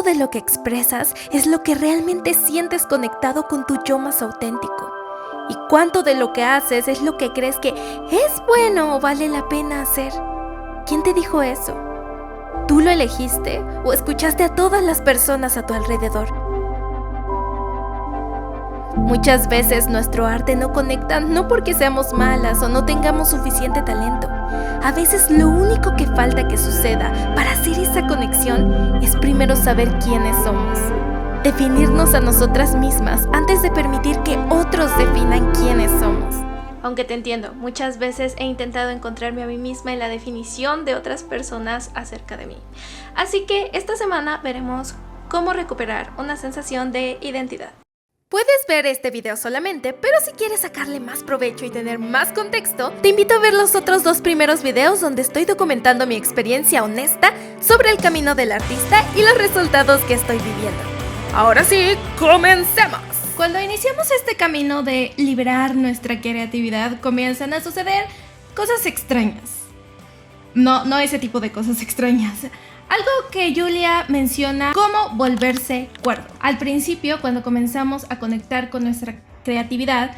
de lo que expresas es lo que realmente sientes conectado con tu yo más auténtico? ¿Y cuánto de lo que haces es lo que crees que es bueno o vale la pena hacer? ¿Quién te dijo eso? ¿Tú lo elegiste o escuchaste a todas las personas a tu alrededor? Muchas veces nuestro arte no conecta no porque seamos malas o no tengamos suficiente talento. A veces lo único que falta que suceda para hacer esa conexión es primero saber quiénes somos. Definirnos a nosotras mismas antes de permitir que otros definan quiénes somos. Aunque te entiendo, muchas veces he intentado encontrarme a mí misma en la definición de otras personas acerca de mí. Así que esta semana veremos cómo recuperar una sensación de identidad. Puedes ver este video solamente, pero si quieres sacarle más provecho y tener más contexto, te invito a ver los otros 2 primeros videos donde estoy documentando mi experiencia honesta sobre el camino del artista y los resultados que estoy viviendo. Ahora sí, comencemos. Cuando iniciamos este camino de liberar nuestra creatividad, comienzan a suceder cosas extrañas. No ese tipo de cosas extrañas. Algo que Julia menciona como volverse cuerdo. Al principio, cuando comenzamos a conectar con nuestra creatividad,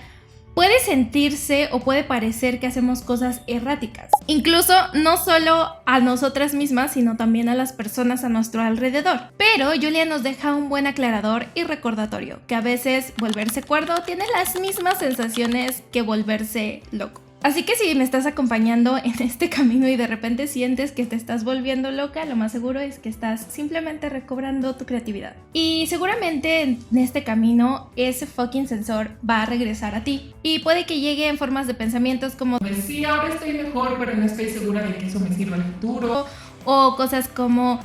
puede sentirse o puede parecer que hacemos cosas erráticas. Incluso no solo a nosotras mismas, sino también a las personas a nuestro alrededor. Pero Julia nos deja un buen aclarador y recordatorio, que a veces volverse cuerdo tiene las mismas sensaciones que volverse loco. Así que si me estás acompañando en este camino y de repente sientes que te estás volviendo loca, lo más seguro es que estás simplemente recobrando tu creatividad. Y seguramente en este camino ese fucking sensor va a regresar a ti. Y puede que llegue en formas de pensamientos como Pues sí, ahora estoy mejor, pero no estoy segura de que eso me sirva en el futuro. o cosas como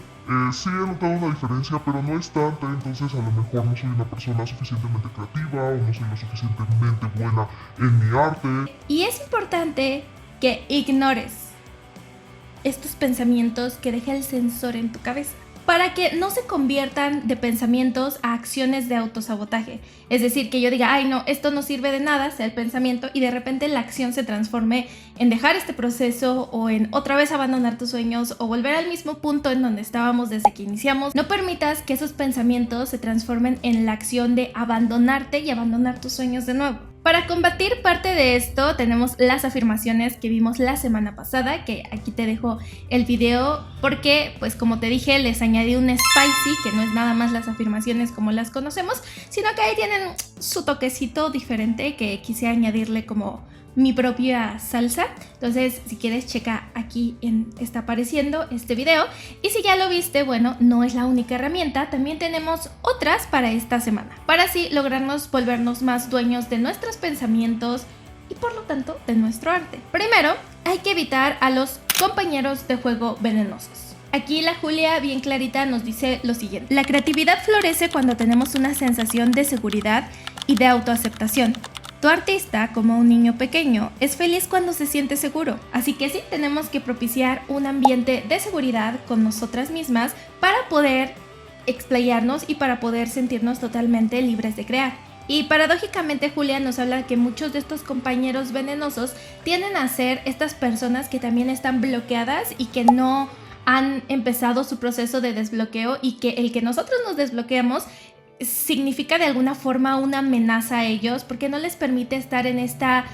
Sí he notado una diferencia, pero no es tanta, entonces a lo mejor no soy una persona suficientemente creativa o no soy lo suficientemente buena en mi arte. Y es importante que ignores estos pensamientos que deja el sensor en tu cabeza, para que no se conviertan de pensamientos a acciones de autosabotaje. Es decir, que yo diga, ay no, esto no sirve de nada, sea el pensamiento, y de repente la acción se transforme en dejar este proceso o en otra vez abandonar tus sueños o volver al mismo punto en donde estábamos desde que iniciamos. No permitas que esos pensamientos se transformen en la acción de abandonarte y abandonar tus sueños de nuevo. Para combatir parte de esto tenemos las afirmaciones que vimos la semana pasada, que aquí te dejo el video porque, pues como te dije, les añadí un spicy, que no es nada más las afirmaciones como las conocemos, sino que ahí tienen su toquecito diferente que quise añadirle como mi propia salsa. Entonces si quieres checa aquí está apareciendo este video, y si ya lo viste, bueno, no es la única herramienta, también tenemos otras para esta semana, para así lograrnos volvernos más dueños de nuestros pensamientos y por lo tanto de nuestro arte. Primero hay que evitar a los compañeros de juego venenosos. Aquí la Julia bien clarita nos dice lo siguiente: la creatividad florece cuando tenemos una sensación de seguridad y de autoaceptación. Tu artista, como un niño pequeño, es feliz cuando se siente seguro. Así que sí, tenemos que propiciar un ambiente de seguridad con nosotras mismas para poder explayarnos y para poder sentirnos totalmente libres de crear. Y paradójicamente Julia nos habla que muchos de estos compañeros venenosos tienden a ser estas personas que también están bloqueadas y que no han empezado su proceso de desbloqueo, y que el que nosotros nos desbloqueamos significa de alguna forma una amenaza a ellos porque no les permite estar en esta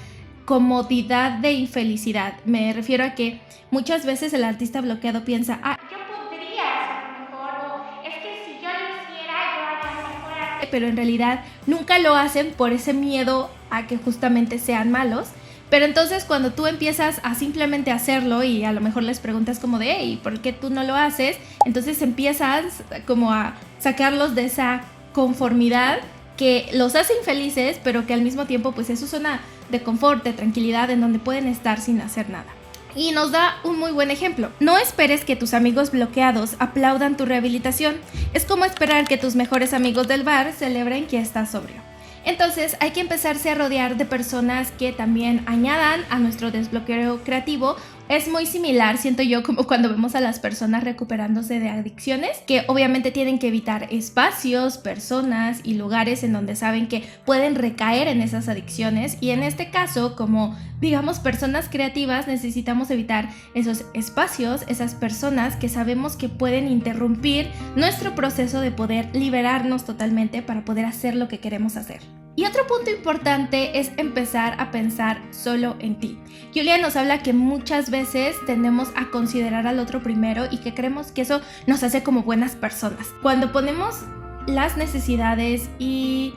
comodidad de infelicidad. Me refiero a que muchas veces el artista bloqueado piensa, yo podría hacerlo mejor, o es que si yo lo hiciera yo haría mejor, pero en realidad nunca lo hacen por ese miedo a que justamente sean malos. Pero entonces cuando tú empiezas a simplemente hacerlo y a lo mejor les preguntas como de hey, ¿por qué tú no lo haces? Entonces empiezas como a sacarlos de esa conformidad que los hace infelices, pero que al mismo tiempo pues es su zona de confort, de tranquilidad, en donde pueden estar sin hacer nada. Y nos da un muy buen ejemplo. No esperes que tus amigos bloqueados aplaudan tu rehabilitación. Es como esperar que tus mejores amigos del bar celebren que estás sobrio. Entonces hay que empezarse a rodear de personas que también añadan a nuestro desbloqueo creativo Es muy similar, siento yo, como cuando vemos a las personas recuperándose de adicciones, que obviamente tienen que evitar espacios, personas y lugares en donde saben que pueden recaer en esas adicciones. Y en este caso, como digamos personas creativas, necesitamos evitar esos espacios, esas personas que sabemos que pueden interrumpir nuestro proceso de poder liberarnos totalmente para poder hacer lo que queremos hacer. Y otro punto importante es empezar a pensar solo en ti. Julia nos habla que muchas veces tendemos a considerar al otro primero y que creemos que eso nos hace como buenas personas. Cuando ponemos las necesidades y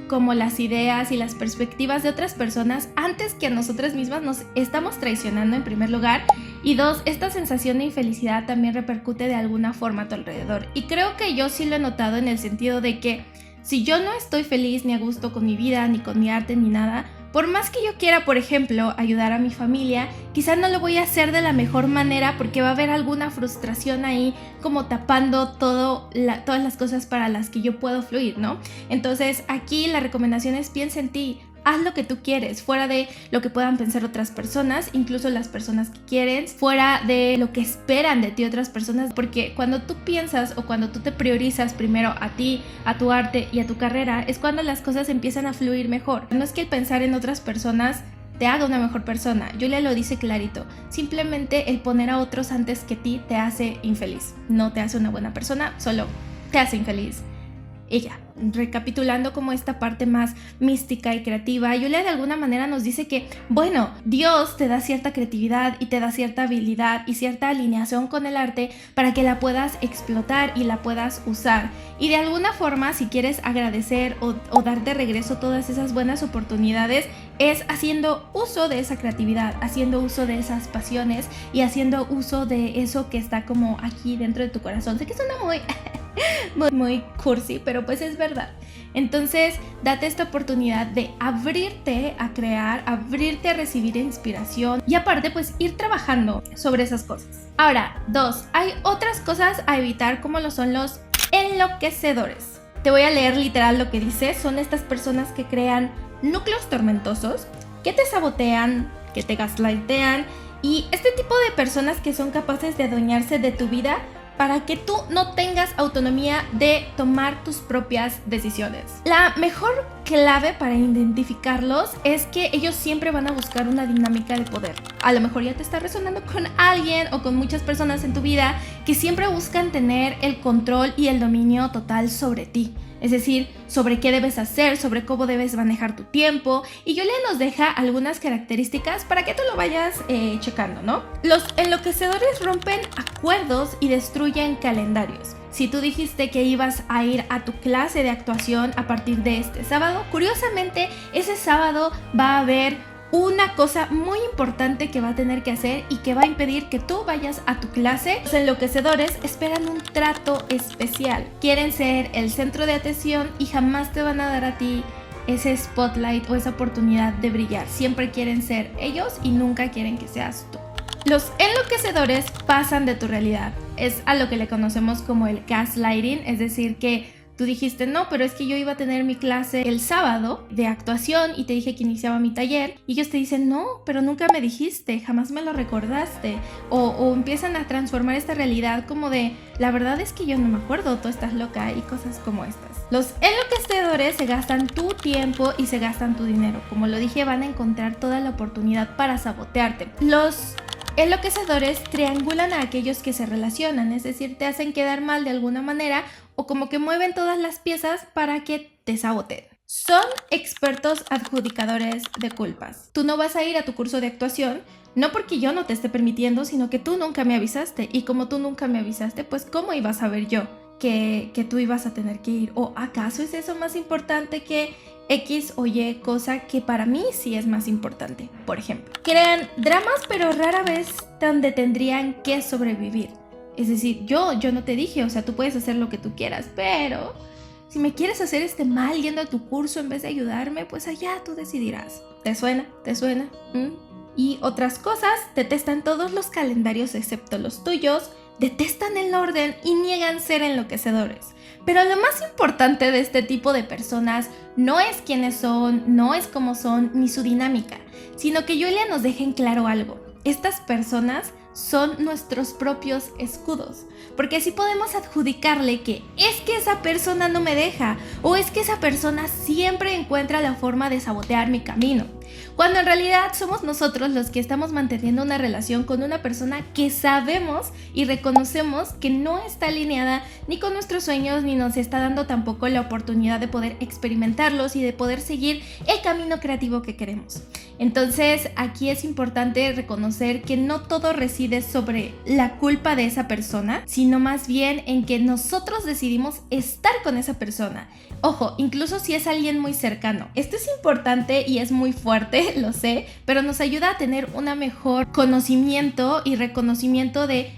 como las ideas y las perspectivas de otras personas antes que a nosotras mismas, nos estamos traicionando en primer lugar, y dos, esta sensación de infelicidad también repercute de alguna forma a tu alrededor. Y creo que yo sí lo he notado en el sentido de que si yo no estoy feliz ni a gusto con mi vida, ni con mi arte, ni nada, por más que yo quiera, por ejemplo, ayudar a mi familia, quizá no lo voy a hacer de la mejor manera porque va a haber alguna frustración ahí como tapando todas las cosas para las que yo puedo fluir, ¿no? Entonces aquí la recomendación es piensa en ti. Haz lo que tú quieres, fuera de lo que puedan pensar otras personas, incluso las personas que quieres, fuera de lo que esperan de ti otras personas, porque cuando tú piensas o cuando tú te priorizas primero a ti, a tu arte y a tu carrera, es cuando las cosas empiezan a fluir mejor. No es que el pensar en otras personas te haga una mejor persona, Julia lo dice clarito, simplemente el poner a otros antes que ti te hace infeliz, no te hace una buena persona, solo te hace infeliz. Y ya, recapitulando como esta parte más mística y creativa, Julia de alguna manera nos dice que, bueno, Dios te da cierta creatividad y te da cierta habilidad y cierta alineación con el arte para que la puedas explotar y la puedas usar. Y de alguna forma, si quieres agradecer o dar de regreso todas esas buenas oportunidades, es haciendo uso de esa creatividad, haciendo uso de esas pasiones y haciendo uso de eso que está como aquí dentro de tu corazón. Sé que suena muy cursi, pero pues es verdad. Entonces, date esta oportunidad de abrirte a crear, abrirte a recibir inspiración y aparte pues ir trabajando sobre esas cosas. Ahora, 2, hay otras cosas a evitar como lo son los enloquecedores. Te voy a leer literal lo que dice. Son estas personas que crean núcleos tormentosos, que te sabotean, que te gaslightean, y este tipo de personas que son capaces de adueñarse de tu vida para que tú no tengas autonomía de tomar tus propias decisiones. La mejor clave para identificarlos es que ellos siempre van a buscar una dinámica de poder. A lo mejor ya te está resonando con alguien o con muchas personas en tu vida que siempre buscan tener el control y el dominio total sobre ti. Es decir, sobre qué debes hacer, sobre cómo debes manejar tu tiempo. Y Julia nos deja algunas características para que tú lo vayas checando, ¿no? Los enloquecedores rompen acuerdos y destruyen calendarios. Si tú dijiste que ibas a ir a tu clase de actuación a partir de este sábado, curiosamente ese sábado va a haber una cosa muy importante que va a tener que hacer y que va a impedir que tú vayas a tu clase. Los enloquecedores esperan un trato especial. Quieren ser el centro de atención y jamás te van a dar a ti ese spotlight o esa oportunidad de brillar. Siempre quieren ser ellos y nunca quieren que seas tú. Los enloquecedores pasan de tu realidad. Es a lo que le conocemos como el gaslighting, es decir que tú dijiste, no, pero es que yo iba a tener mi clase el sábado de actuación y te dije que iniciaba mi taller. Y ellos te dicen, no, pero nunca me dijiste, jamás me lo recordaste. O empiezan a transformar esta realidad como de, la verdad es que yo no me acuerdo, tú estás loca y cosas como estas. Los enloquecedores se gastan tu tiempo y se gastan tu dinero. Como lo dije, van a encontrar toda la oportunidad para sabotearte. Los enloquecedores triangulan a aquellos que se relacionan, es decir, te hacen quedar mal de alguna manera o como que mueven todas las piezas para que te saboteen. Son expertos adjudicadores de culpas. Tú no vas a ir a tu curso de actuación, no porque yo no te esté permitiendo, sino que tú nunca me avisaste. Y como tú nunca me avisaste, pues ¿cómo iba a saber yo que tú ibas a tener que ir? ¿O acaso es eso más importante que X o Y cosa que para mí sí es más importante? Por ejemplo, crean dramas pero rara vez donde tendrían que sobrevivir. Es decir, yo no te dije, o sea, tú puedes hacer lo que tú quieras, pero si me quieres hacer este mal yendo a tu curso en vez de ayudarme, pues allá tú decidirás. ¿Te suena? ¿Te suena? Y otras cosas, detestan todos los calendarios excepto los tuyos, detestan el orden y niegan ser enloquecedores. Pero lo más importante de este tipo de personas no es quiénes son, no es cómo son, ni su dinámica, sino que Julia nos deja en claro algo. estas personas son nuestros propios escudos, porque así podemos adjudicarle que es que esa persona no me deja, o es que esa persona siempre encuentra la forma de sabotear mi camino, cuando en realidad somos nosotros los que estamos manteniendo una relación con una persona que sabemos y reconocemos que no está alineada ni con nuestros sueños, ni nos está dando tampoco la oportunidad de poder experimentarlos y de poder seguir el camino creativo que queremos. Entonces aquí es importante reconocer que no todo reside sobre la culpa de esa persona, sino más bien en que nosotros decidimos estar con esa persona. Ojo, incluso si es alguien muy cercano. Esto es importante y es muy fuerte, lo sé, pero nos ayuda a tener un mejor conocimiento y reconocimiento de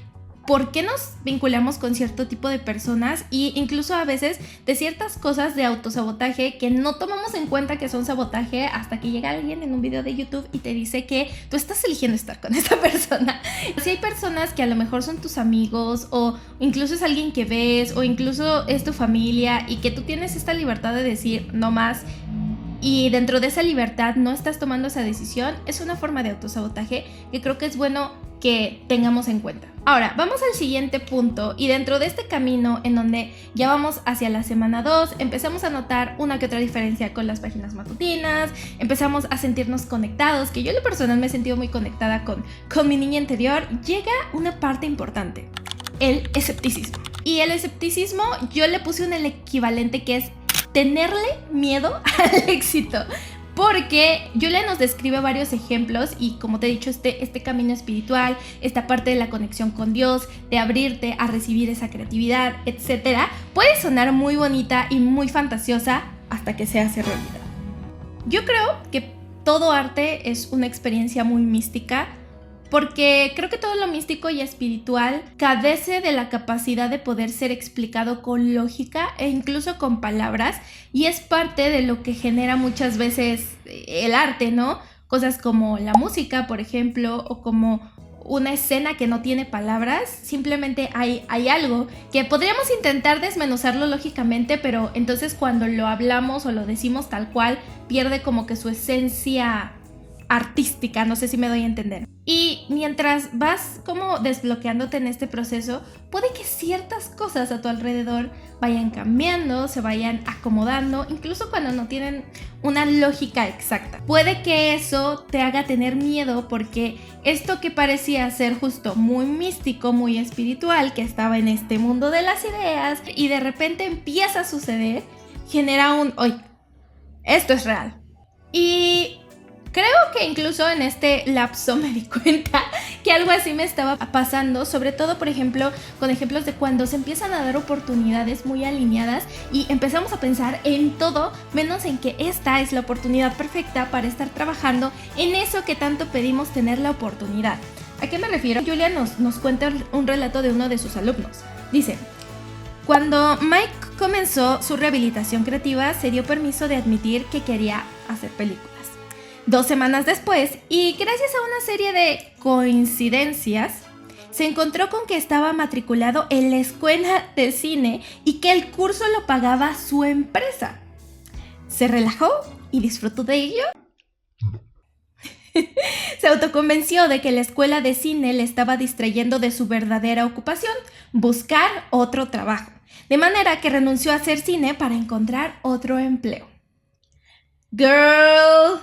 por qué nos vinculamos con cierto tipo de personas, e incluso a veces de ciertas cosas de autosabotaje que no tomamos en cuenta que son sabotaje hasta que llega alguien en un video de YouTube y te dice que tú estás eligiendo estar con esa persona. Si hay personas que a lo mejor son tus amigos, o incluso es alguien que ves, o incluso es tu familia, y que tú tienes esta libertad de decir no más, y dentro de esa libertad no estás tomando esa decisión, es una forma de autosabotaje que creo que es bueno que tengamos en cuenta. Ahora, vamos al siguiente punto, y dentro de este camino en donde ya vamos hacia la semana 2, empezamos a notar una que otra diferencia con las páginas matutinas, empezamos a sentirnos conectados, que yo en lo personal me he sentido muy conectada con mi niña interior. Llega una parte importante, el escepticismo. Y el escepticismo yo le puse un equivalente que es tenerle miedo al éxito. Porque Julia nos describe varios ejemplos y, como te he dicho, este camino espiritual, esta parte de la conexión con Dios, de abrirte a recibir esa creatividad, etc., puede sonar muy bonita y muy fantasiosa hasta que se hace realidad. Yo creo que todo arte es una experiencia muy mística, porque creo que todo lo místico y espiritual carece de la capacidad de poder ser explicado con lógica e incluso con palabras, y es parte de lo que genera muchas veces el arte, ¿no? Cosas como la música, por ejemplo, o como una escena que no tiene palabras, simplemente hay algo que podríamos intentar desmenuzarlo lógicamente, pero entonces cuando lo hablamos o lo decimos tal cual, pierde como que su esencia artística, no sé si me doy a entender. Y mientras vas como desbloqueándote en este proceso, puede que ciertas cosas a tu alrededor vayan cambiando, se vayan acomodando, incluso cuando no tienen una lógica exacta. Puede que eso te haga tener miedo, porque esto que parecía ser justo muy místico, muy espiritual, que estaba en este mundo de las ideas, y de repente empieza a suceder, genera oye, esto es real. Y creo que incluso en este lapso me di cuenta que algo así me estaba pasando, sobre todo, por ejemplo, con ejemplos de cuando se empiezan a dar oportunidades muy alineadas y empezamos a pensar en todo menos en que esta es la oportunidad perfecta para estar trabajando en eso que tanto pedimos tener la oportunidad. ¿A qué me refiero? Julia nos cuenta un relato de uno de sus alumnos. Dice: cuando Mike comenzó su rehabilitación creativa, se dio permiso de admitir que quería hacer películas. 2 semanas después, y gracias a una serie de coincidencias, se encontró con que estaba matriculado en la escuela de cine y que el curso lo pagaba su empresa. ¿Se relajó y disfrutó de ello? Se autoconvenció de que la escuela de cine le estaba distrayendo de su verdadera ocupación, buscar otro trabajo, de manera que renunció a hacer cine para encontrar otro empleo. Girl.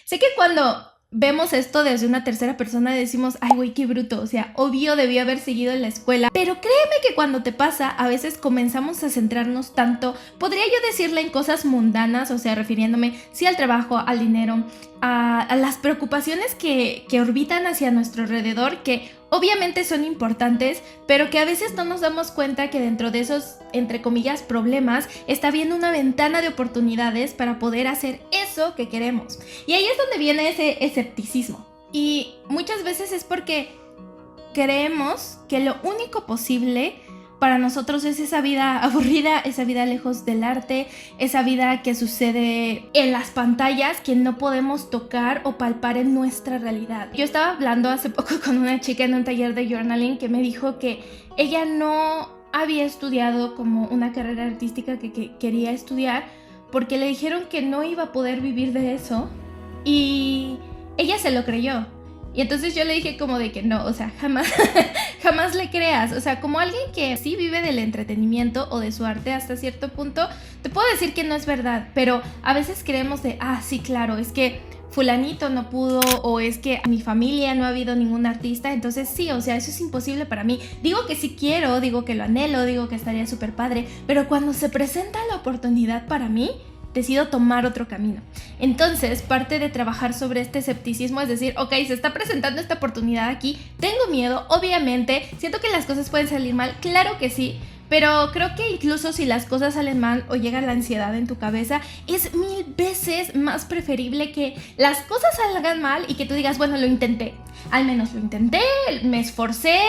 Sé que cuando vemos esto desde una tercera persona decimos, ay güey, qué bruto, o sea, obvio debió haber seguido en la escuela, pero créeme que cuando te pasa, a veces comenzamos a centrarnos tanto, podría yo decirle en cosas mundanas, o sea, refiriéndome sí al trabajo, al dinero, a las preocupaciones que orbitan hacia nuestro alrededor, que obviamente son importantes, pero que a veces no nos damos cuenta que dentro de esos, entre comillas, problemas, está viendo una ventana de oportunidades para poder hacer eso que queremos. Y ahí es donde viene ese escepticismo. Y muchas veces es porque creemos que lo único posible para nosotros es esa vida aburrida, esa vida lejos del arte, esa vida que sucede en las pantallas que no podemos tocar o palpar en nuestra realidad. Yo estaba hablando hace poco con una chica en un taller de journaling que me dijo que ella no había estudiado como una carrera artística que quería estudiar porque le dijeron que no iba a poder vivir de eso, y ella se lo creyó. Y entonces yo le dije como de que no, o sea, jamás, jamás le creas. O sea, como alguien que sí vive del entretenimiento o de su arte hasta cierto punto, te puedo decir que no es verdad, pero a veces creemos de, sí, claro, es que fulanito no pudo, o es que en mi familia no ha habido ningún artista, entonces sí, o sea, eso es imposible para mí. Digo que sí quiero, digo que lo anhelo, digo que estaría súper padre, pero cuando se presenta la oportunidad para mí, decido tomar otro camino. Entonces, parte de trabajar sobre este escepticismo es decir, ok, se está presentando esta oportunidad aquí, tengo miedo, obviamente, siento que las cosas pueden salir mal, claro que sí, pero creo que incluso si las cosas salen mal o llega la ansiedad en tu cabeza, es 1000 veces más preferible que las cosas salgan mal y que tú digas, bueno, lo intenté. Al menos lo intenté, me esforcé,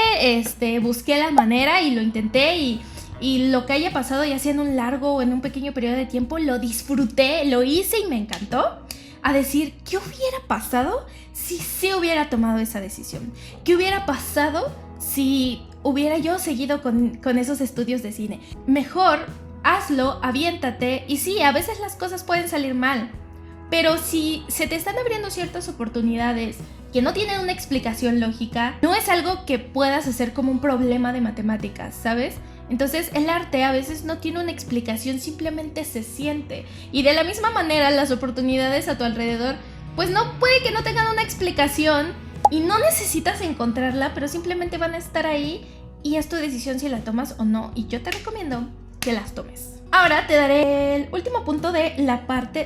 busqué la manera y lo intenté y lo que haya pasado, ya sea en un largo o en un pequeño periodo de tiempo, lo disfruté, lo hice y me encantó. A decir, ¿qué hubiera pasado si se hubiera tomado esa decisión? ¿Qué hubiera pasado si hubiera yo seguido con esos estudios de cine? Mejor hazlo, aviéntate, y sí, a veces las cosas pueden salir mal, pero si se te están abriendo ciertas oportunidades que no tienen una explicación lógica, no es algo que puedas hacer como un problema de matemáticas, ¿sabes? Entonces el arte a veces no tiene una explicación, simplemente se siente. Y de la misma manera las oportunidades a tu alrededor, pues no puede que no tengan una explicación y no necesitas encontrarla, pero simplemente van a estar ahí y es tu decisión si la tomas o no. Y yo te recomiendo que las tomes. Ahora te daré el último punto de la parte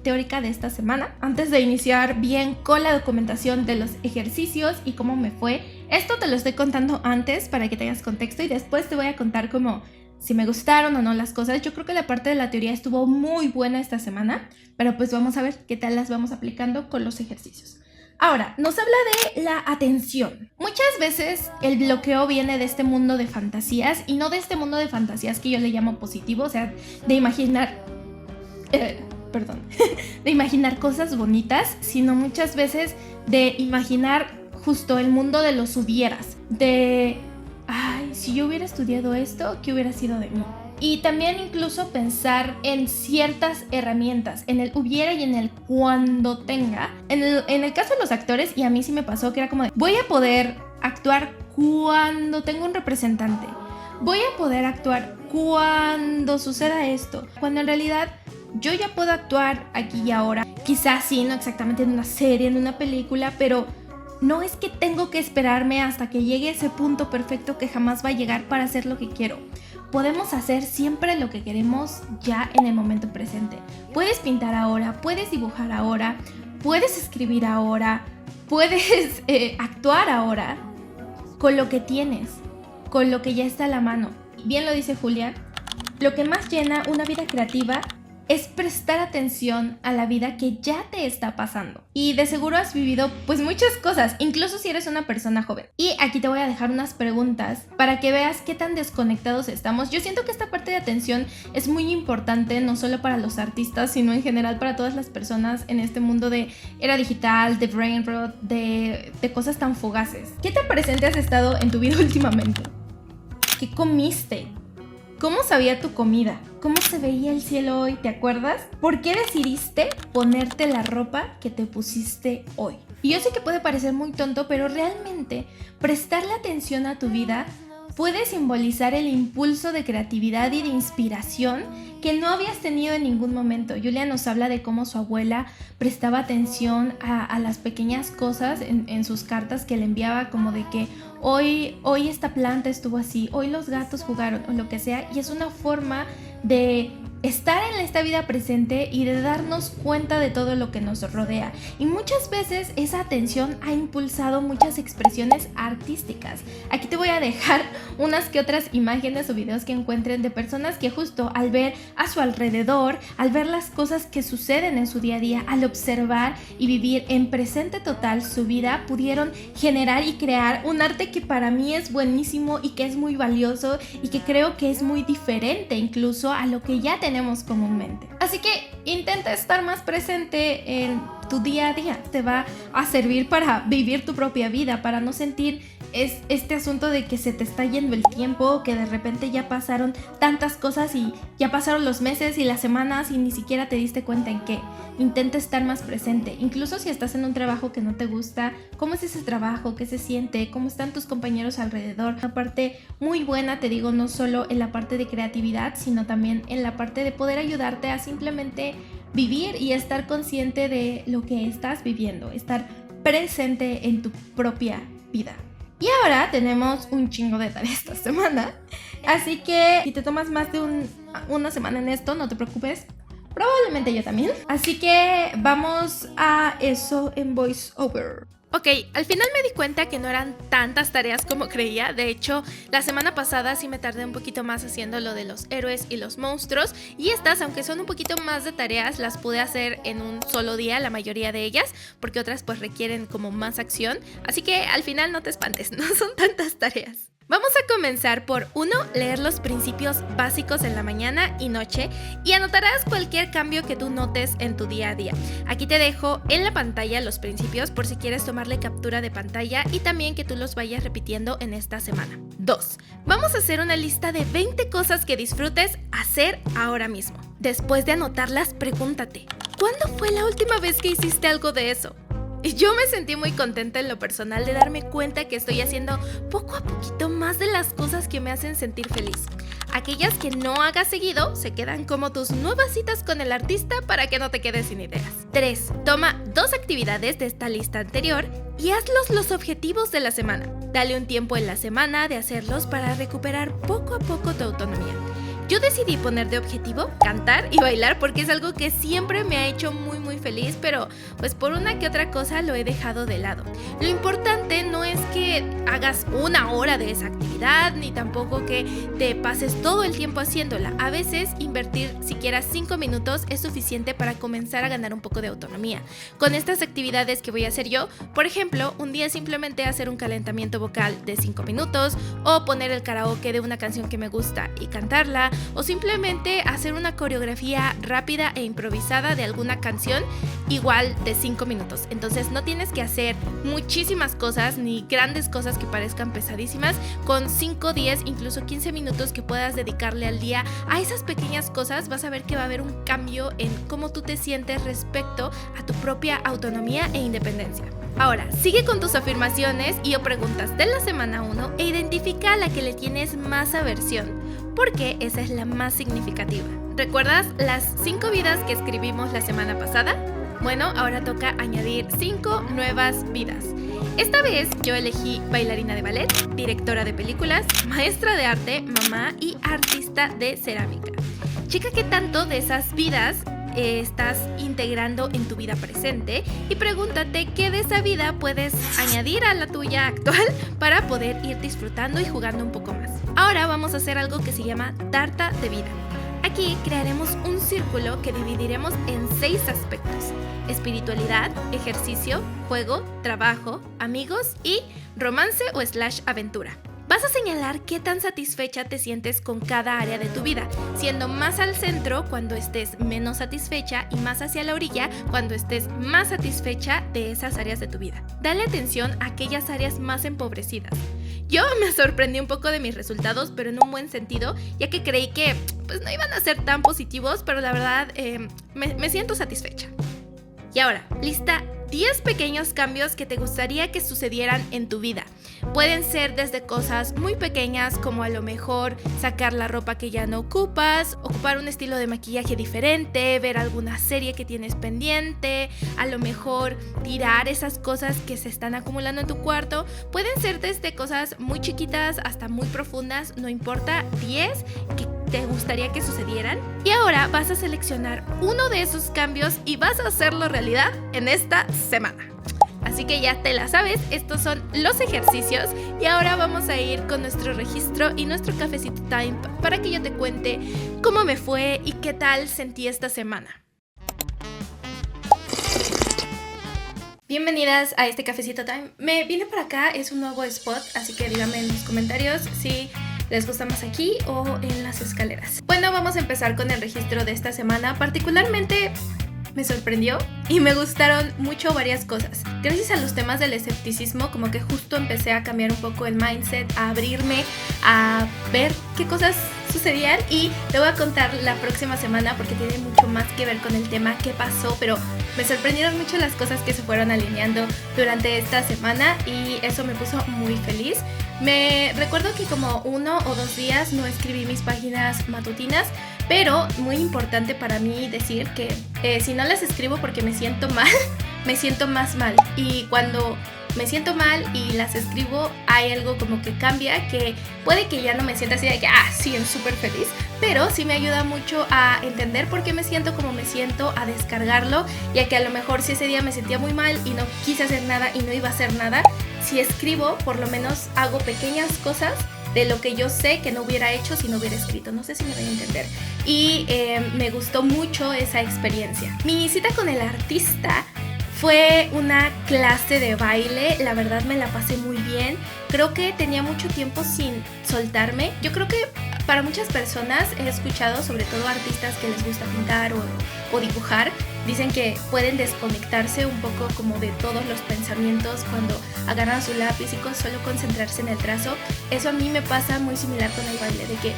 teórica de esta semana, antes de iniciar bien con la documentación de los ejercicios y cómo me fue. Esto te lo estoy contando antes para que tengas contexto y después te voy a contar como si me gustaron o no las cosas. Yo creo que la parte de la teoría estuvo muy buena esta semana, pero pues vamos a ver qué tal las vamos aplicando con los ejercicios. Ahora, nos habla de la atención. Muchas veces el bloqueo viene de este mundo de fantasías y no de este mundo de fantasías que yo le llamo positivo, o sea, de imaginar... de imaginar cosas bonitas, sino muchas veces de imaginar justo el mundo de los hubieras. De, si yo hubiera estudiado esto, ¿qué hubiera sido de mí? Y también incluso pensar en ciertas herramientas, en el hubiera y en el cuando tenga. En el caso de los actores, y a mí sí me pasó que era como de, voy a poder actuar cuando tengo un representante. Voy a poder actuar cuando suceda esto. Cuando en realidad yo ya puedo actuar aquí y ahora. Quizás sí, no exactamente en una serie, en una película, pero no es que tengo que esperarme hasta que llegue ese punto perfecto que jamás va a llegar para hacer lo que quiero. Podemos hacer siempre lo que queremos ya en el momento presente. Puedes pintar ahora, puedes dibujar ahora, puedes escribir ahora, puedes actuar ahora con lo que tienes, con lo que ya está a la mano. Bien lo dice Julia, lo que más llena una vida creativa es prestar atención a la vida que ya te está pasando. Y de seguro has vivido pues muchas cosas, incluso si eres una persona joven. Y aquí te voy a dejar unas preguntas para que veas qué tan desconectados estamos. Yo siento que esta parte de atención es muy importante, no solo para los artistas, sino en general para todas las personas en este mundo de era digital, de brain rot, de cosas tan fugaces. ¿Qué tan presente has estado en tu vida últimamente? ¿Qué comiste? ¿Cómo sabía tu comida? ¿Cómo se veía el cielo hoy? ¿Te acuerdas? ¿Por qué decidiste ponerte la ropa que te pusiste hoy? Y yo sé que puede parecer muy tonto, pero realmente prestarle atención a tu vida puede simbolizar el impulso de creatividad y de inspiración que no habías tenido en ningún momento. Julia nos habla de cómo su abuela prestaba atención a las pequeñas cosas en sus cartas que le enviaba, como de que hoy esta planta estuvo así, hoy los gatos jugaron o lo que sea, y es una forma de estar en esta vida presente y de darnos cuenta de todo lo que nos rodea. Y muchas veces esa atención ha impulsado muchas expresiones artísticas. Aquí te voy a dejar unas que otras imágenes o videos que encuentren de personas que justo al ver a su alrededor, al ver las cosas que suceden en su día a día, al observar y vivir en presente total su vida, pudieron generar y crear un arte que para mí es buenísimo y que es muy valioso y que creo que es muy diferente incluso a lo que ya tenemos comúnmente. Así que intenta estar más presente en tu día a día. Te va a servir para vivir tu propia vida, para no sentir este asunto de que se te está yendo el tiempo, que de repente ya pasaron tantas cosas y ya pasaron los meses y las semanas y ni siquiera te diste cuenta en qué. Intenta estar más presente, incluso si estás en un trabajo que no te gusta. ¿Cómo es ese trabajo? ¿Qué se siente? ¿Cómo están tus compañeros alrededor? Una parte muy buena, te digo, no solo en la parte de creatividad, sino también en la parte de poder ayudarte a simplemente vivir y estar consciente de lo que estás viviendo, estar presente en tu propia vida. Y ahora tenemos un chingo de tareas esta semana, así que si te tomas más de una semana en esto, no te preocupes, probablemente yo también. Así que vamos a eso en VoiceOver. Ok, al final me di cuenta que no eran tantas tareas como creía. De hecho, la semana pasada sí me tardé un poquito más haciendo lo de los héroes y los monstruos. Y estas, aunque son un poquito más de tareas, las pude hacer en un solo día, la mayoría de ellas, porque otras pues requieren como más acción. Así que al final no te espantes, no son tantas tareas. Vamos a comenzar por 1. Leer los principios básicos en la mañana y noche y anotarás cualquier cambio que tú notes en tu día a día. Aquí te dejo en la pantalla los principios por si quieres tomarle captura de pantalla y también que tú los vayas repitiendo en esta semana. 2. Vamos a hacer una lista de 20 cosas que disfrutes hacer ahora mismo. Después de anotarlas, pregúntate, ¿cuándo fue la última vez que hiciste algo de eso? Y yo me sentí muy contenta en lo personal de darme cuenta que estoy haciendo poco a poquito más de las cosas que me hacen sentir feliz. Aquellas que no hagas seguido se quedan como tus nuevas citas con el artista para que no te quedes sin ideas. 3. Toma 2 actividades de esta lista anterior y hazlos los objetivos de la semana. Dale un tiempo en la semana de hacerlos para recuperar poco a poco tu autonomía. Yo decidí poner de objetivo cantar y bailar porque es algo que siempre me ha hecho muy feliz, pero pues por una que otra cosa lo he dejado de lado. Lo importante no es que hagas 1 hora de esa actividad, ni tampoco que te pases todo el tiempo haciéndola. A veces invertir siquiera 5 minutos es suficiente para comenzar a ganar un poco de autonomía. Con estas actividades que voy a hacer yo, por ejemplo, un día simplemente hacer un calentamiento vocal de 5 minutos, o poner el karaoke de una canción que me gusta y cantarla, o simplemente hacer una coreografía rápida e improvisada de alguna canción igual de 5 minutos. Entonces no tienes que hacer muchísimas cosas ni grandes cosas que parezcan pesadísimas. Con 5, 10, incluso 15 minutos que puedas dedicarle al día a esas pequeñas cosas, vas a ver que va a haber un cambio en cómo tú te sientes respecto a tu propia autonomía e independencia. Ahora, sigue con tus afirmaciones y o preguntas de la semana 1 e identifica a la que le tienes más aversión, porque esa es la más significativa. ¿Recuerdas las 5 vidas que escribimos la semana pasada? Bueno, ahora toca añadir 5 nuevas vidas. Esta vez yo elegí bailarina de ballet, directora de películas, maestra de arte, mamá y artista de cerámica. Checa qué tanto de esas vidas estás integrando en tu vida presente y pregúntate qué de esa vida puedes añadir a la tuya actual para poder ir disfrutando y jugando un poco más. Ahora vamos a hacer algo que se llama tarta de vida. Aquí crearemos un círculo que dividiremos en 6 aspectos: espiritualidad, ejercicio, juego, trabajo, amigos y romance o /aventura. Vas a señalar qué tan satisfecha te sientes con cada área de tu vida, siendo más al centro cuando estés menos satisfecha y más hacia la orilla cuando estés más satisfecha de esas áreas de tu vida. Dale atención a aquellas áreas más empobrecidas. Yo me sorprendí un poco de mis resultados, pero en un buen sentido, ya que creí que pues no iban a ser tan positivos, pero la verdad me siento satisfecha. Y ahora, lista 10 pequeños cambios que te gustaría que sucedieran en tu vida. Pueden ser desde cosas muy pequeñas como a lo mejor sacar la ropa que ya no ocupas, ocupar un estilo de maquillaje diferente, ver alguna serie que tienes pendiente, a lo mejor tirar esas cosas que se están acumulando en tu cuarto. Pueden ser desde cosas muy chiquitas hasta muy profundas, no importa, 10 que te gustaría que sucedieran. Y ahora vas a seleccionar uno de esos cambios y vas a hacerlo realidad en esta semana. Así que ya te la sabes, estos son los ejercicios y ahora vamos a ir con nuestro registro y nuestro cafecito time para que yo te cuente cómo me fue y qué tal sentí esta semana. Bienvenidas a este cafecito time. Me vine por acá, es un nuevo spot, así que díganme en los comentarios si les gusta más aquí o en las escaleras. Bueno, vamos a empezar con el registro de esta semana. Particularmente me sorprendió y me gustaron mucho varias cosas. Gracias a los temas del escepticismo, como que justo empecé a cambiar un poco el mindset, a abrirme, a ver qué cosas sucedían, y te voy a contar la próxima semana porque tiene mucho más que ver con el tema qué pasó, pero me sorprendieron mucho las cosas que se fueron alineando durante esta semana y eso me puso muy feliz. Me recuerdo que como 1 o 2 días no escribí mis páginas matutinas, pero muy importante para mí decir que si no las escribo porque me siento mal, me siento más mal, y cuando me siento mal y las escribo hay algo como que cambia, que puede que ya no me sienta así de que sí, es súper feliz, pero sí me ayuda mucho a entender por qué me siento como me siento, a descargarlo, ya que a lo mejor si ese día me sentía muy mal y no quise hacer nada y no iba a hacer nada, si escribo por lo menos hago pequeñas cosas de lo que yo sé que no hubiera hecho si no hubiera escrito. No sé si me voy a entender. Y me gustó mucho esa experiencia. Mi cita con el artista fue una clase de baile, la verdad me la pasé muy bien. Creo que tenía mucho tiempo sin soltarme. Yo creo que para muchas personas he escuchado, sobre todo artistas que les gusta pintar o dibujar, dicen que pueden desconectarse un poco como de todos los pensamientos cuando agarran su lápiz y con solo concentrarse en el trazo. Eso a mí me pasa muy similar con el baile, de que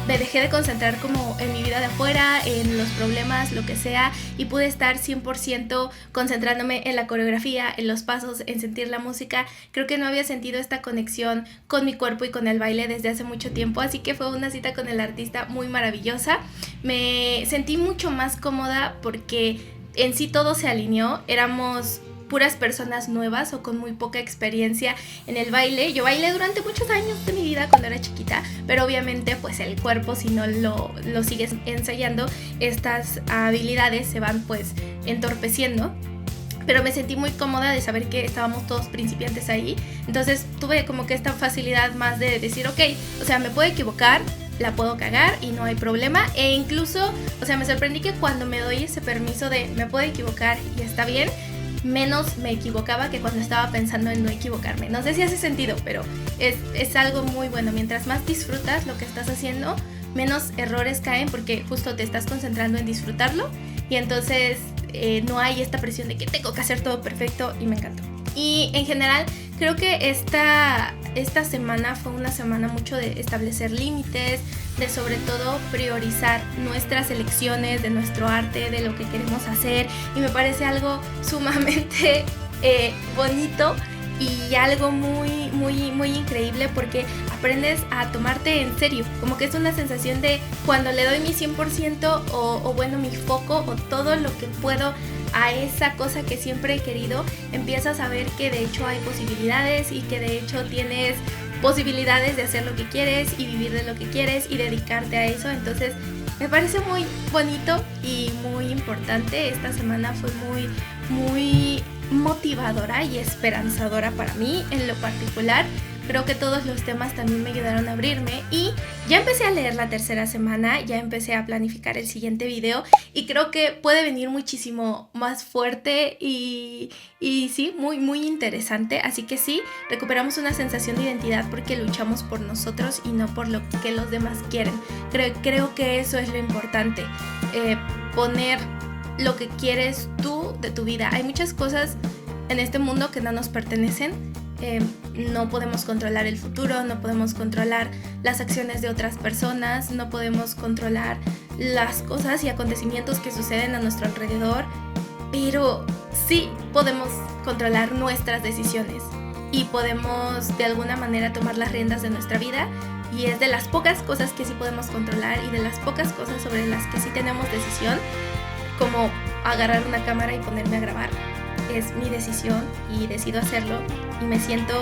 me dejé de concentrar como en mi vida de afuera, en los problemas, lo que sea, y pude estar 100% concentrándome en la coreografía, en los pasos, en sentir la música. Creo que no había sentido esta conexión con mi cuerpo y con el baile desde hace mucho tiempo, así que fue una cita con el artista muy maravillosa. Me sentí mucho más cómoda porque en sí todo se alineó, éramos puras personas nuevas o con muy poca experiencia en el baile. Yo bailé durante muchos años de mi vida cuando era chiquita, pero obviamente pues el cuerpo, si no lo sigues ensayando, estas habilidades se van pues entorpeciendo. Pero me sentí muy cómoda de saber que estábamos todos principiantes ahí, entonces tuve como que esta facilidad más de decir ok, o sea, me puedo equivocar, la puedo cagar y no hay problema, e incluso, o sea, me sorprendí que cuando me doy ese permiso de me puedo equivocar y está bien, menos me equivocaba que cuando estaba pensando en no equivocarme. No sé si hace sentido, pero es algo muy bueno. Mientras más disfrutas lo que estás haciendo, menos errores caen porque justo te estás concentrando en disfrutarlo, y entonces no hay esta presión de que tengo que hacer todo perfecto, y me encantó. Y en general creo que esta semana fue una semana mucho de establecer límites, de sobre todo priorizar nuestras elecciones, de nuestro arte, de lo que queremos hacer, y me parece algo sumamente bonito y algo muy, muy, muy increíble porque aprendes a tomarte en serio, como que es una sensación de cuando le doy mi 100% o bueno, mi foco o todo lo que puedo a esa cosa que siempre he querido, empiezas a ver que de hecho hay posibilidades y que de hecho tienes posibilidades de hacer lo que quieres y vivir de lo que quieres y dedicarte a eso. Entonces me parece muy bonito y muy importante. Esta semana fue muy, muy motivadora y esperanzadora para mí en lo particular. Creo que todos los temas también me ayudaron a abrirme y ya empecé a leer la tercera semana, ya empecé a planificar el siguiente video y creo que puede venir muchísimo más fuerte y sí, muy, muy interesante. Así que sí, recuperamos una sensación de identidad porque luchamos por nosotros y no por lo que los demás quieren. Creo que eso es lo importante, poner lo que quieres tú de tu vida. Hay muchas cosas en este mundo que no nos pertenecen. No podemos controlar el futuro, no podemos controlar las acciones de otras personas, no podemos controlar las cosas y acontecimientos que suceden a nuestro alrededor, pero sí podemos controlar nuestras decisiones y podemos de alguna manera tomar las riendas de nuestra vida, y es de las pocas cosas que sí podemos controlar y de las pocas cosas sobre las que sí tenemos decisión, como agarrar una cámara y ponerme a grabar. Es mi decisión y decido hacerlo y me siento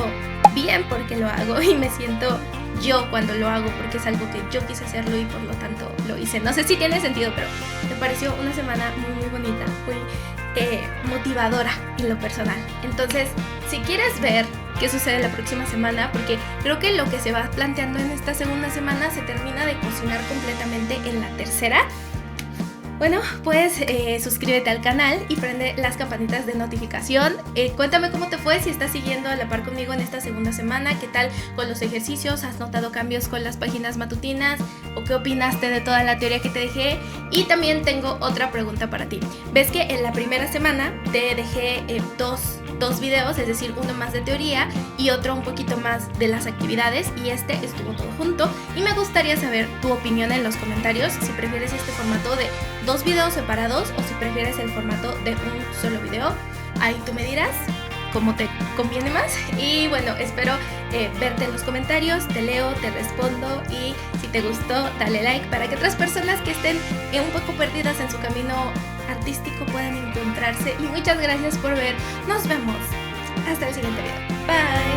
bien porque lo hago y me siento yo cuando lo hago porque es algo que yo quise hacerlo y por lo tanto lo hice. No sé si tiene sentido, pero me pareció una semana muy, muy bonita, muy motivadora en lo personal. Entonces, si quieres ver qué sucede la próxima semana, porque creo que lo que se va planteando en esta segunda semana se termina de cocinar completamente en la tercera. Bueno, pues suscríbete al canal y prende las campanitas de notificación. Cuéntame cómo te fue, si estás siguiendo a la par conmigo en esta segunda semana, qué tal con los ejercicios, has notado cambios con las páginas matutinas, o qué opinaste de toda la teoría que te dejé. Y también tengo otra pregunta para ti. ¿Ves que en la primera semana te dejé dos videos, es decir, uno más de teoría y otro un poquito más de las actividades, y este estuvo todo junto? Y me gustaría saber tu opinión en los comentarios, si prefieres este formato de 2 videos separados o si prefieres el formato de un solo video. Ahí tú me dirás cómo te conviene más. Y bueno, espero verte en los comentarios, te leo, te respondo, y si te gustó dale like para que otras personas que estén un poco perdidas en su camino artístico puedan encontrarse. Y muchas gracias por ver, nos vemos hasta el siguiente video, bye.